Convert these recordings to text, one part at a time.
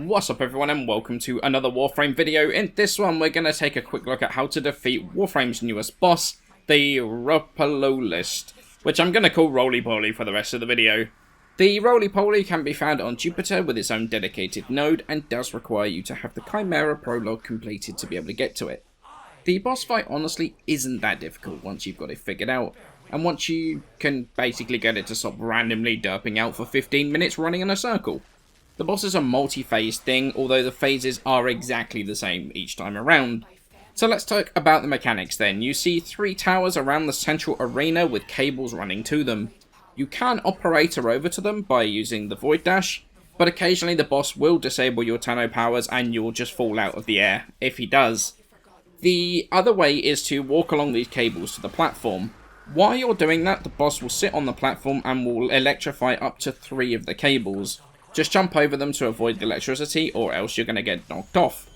What's up everyone and welcome to another Warframe video. In this one we're going to take a quick look at how to defeat Warframe's newest boss, the Ropalolyst, which I'm going to call Rolly Polly for the rest of the video. The Rolly Polly can be found on Jupiter with its own dedicated node and does require you to have the Chimera prologue completed to be able to get to it. The boss fight honestly isn't that difficult once you've got it figured out, and once you can basically get it to stop randomly derping out for 15 minutes running in a circle. The boss is a multi-phase thing, although the phases are exactly the same each time around. So let's talk about the mechanics then. You see 3 towers around the central arena with cables running to them. You can operate over to them by using the Void Dash, but occasionally the boss will disable your Tano powers and you'll just fall out of the air, if he does. The other way is to walk along these cables to the platform. While you're doing that, the boss will sit on the platform and will electrify up to 3 of the cables. Just jump over them to avoid the electricity, or else you're going to get knocked off.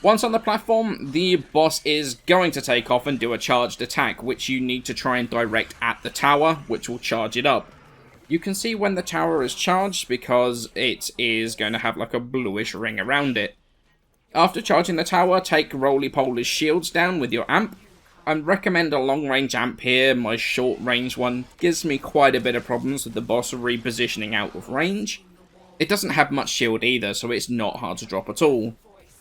Once on the platform, the boss is going to take off and do a charged attack, which you need to try and direct at the tower, which will charge it up. You can see when the tower is charged because it is going to have like a bluish ring around it. After charging the tower, take Rolly Polly's shields down with your amp. I recommend a long-range amp here. My short-range one gives me quite a bit of problems with the boss repositioning out of range. It doesn't have much shield either, so it's not hard to drop at all.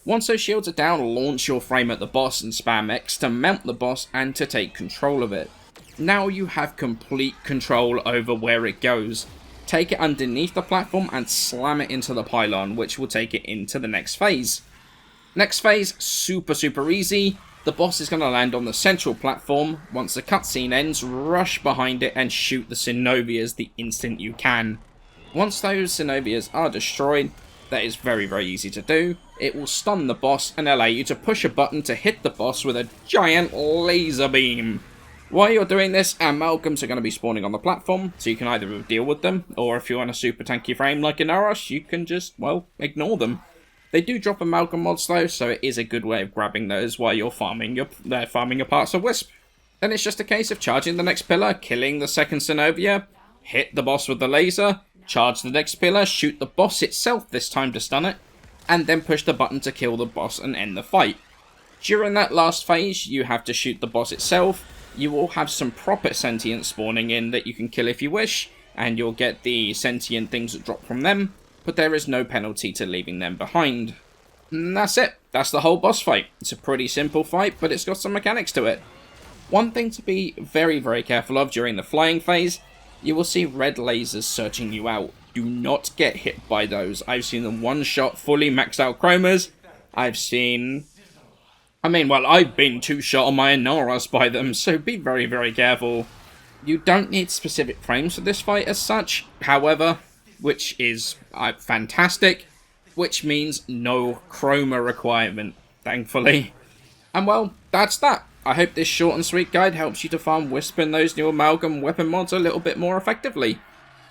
Once those shields are down, launch your frame at the boss and spam X to mount the boss and to take control of it. Now you have complete control over where it goes. Take it underneath the platform and slam it into the pylon, which will take it into the next phase. Next phase, super easy. The boss is going to land on the central platform. Once the cutscene ends, rush behind it and shoot the Synovias the instant you can. Once those Synovias are destroyed, that is very easy to do, it will stun the boss and allow you to push a button to hit the boss with a giant laser beam. While you're doing this, amalgams are going to be spawning on the platform, so you can either deal with them, or if you're on a super tanky frame like in Ellis, you can just, well, ignore them. They do drop amalgam mods though, so it is a good way of grabbing those while you're farming your parts of Wisp. Then it's just a case of charging the next pillar, killing the second Synovia, hit the boss with the laser, charge the next pillar, shoot the boss itself this time to stun it, and then push the button to kill the boss and end the fight. During that last phase, you have to shoot the boss itself. You will have some proper sentient spawning in that you can kill if you wish, and you'll get the sentient things that drop from them, but there is no penalty to leaving them behind. And that's it. That's the whole boss fight. It's a pretty simple fight, but it's got some mechanics to it. One thing to be very careful of during the flying phase, you will see red lasers searching you out. Do not get hit by those. I've seen them one-shot fully maxed out chromas. I've been two-shot on my Anaras by them, so be very careful. You don't need specific frames for this fight as such, however, which is fantastic, which means no chroma requirement, thankfully. And well, that's that. I hope this short and sweet guide helps you to farm Wisp and those new amalgam weapon mods a little bit more effectively.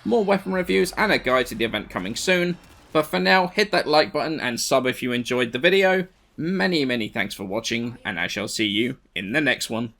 More weapon reviews and a guide to the event coming soon, but for now, hit that like button and sub if you enjoyed the video. Many thanks for watching, and I shall see you in the next one.